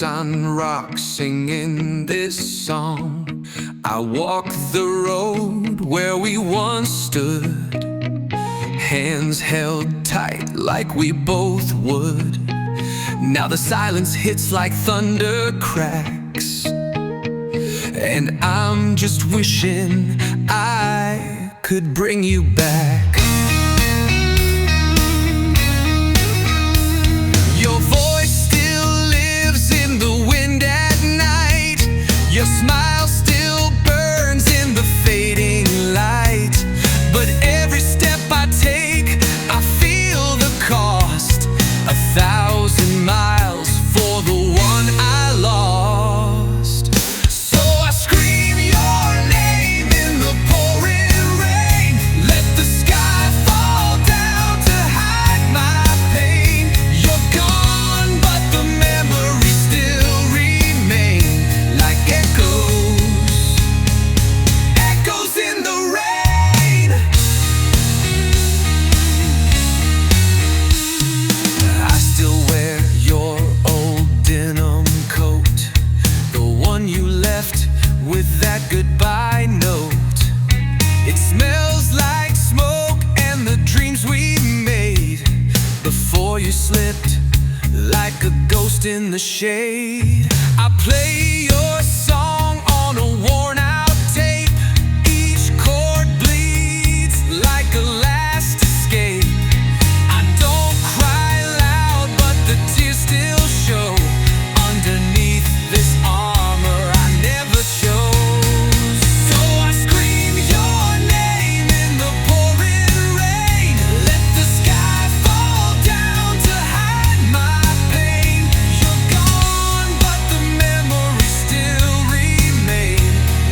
Rafsan rock singing this song. I walk the road where we once stood, hands held tight like we both would. Now the silence hits like thunder cracks, and I'm just wishing I could bring you back. Your voice still lives in the wind at night. Your smile still burns in the fading light. But every step I take, I feel the cost. 1,000 miles for the one I lost. So I scream your name in the pouring rain. Let the sky fall down to hide my pain. You're gone, but the memories still remain like echoes, echoes in the rain. I still wear your old denim coat, the one you left with that goodbye note. It smells like smoke and the dreams we made before you slipped like a ghost in the shade. I play your song on a worn out tape. Each chord bleeds like a last escape. I don't cry loud, but the tears still show underneath this armor I never chose. So I scream your name in the pouring rain. Let the sky fall down to hide my pain. You're gone, but the memories still remain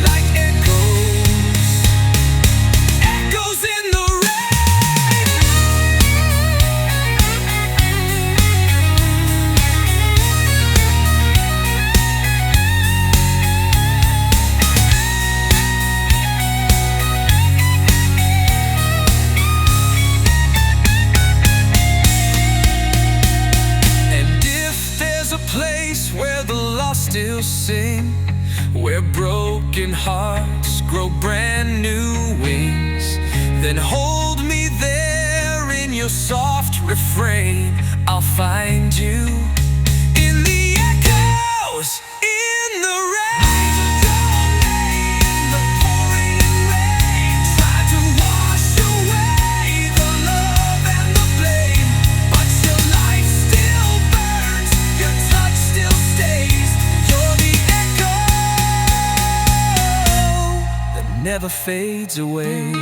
like echoes, echoes in the rain. And if there's a place where the lost still sing, where broken hearts grow brand new wings, then hold me there in your soft refrain. I'll find you in the echoes, in the rain. The pouring rain tried to wash away the love and the blame, but your light still burns, your touch still stays. You're the echo that never fades away.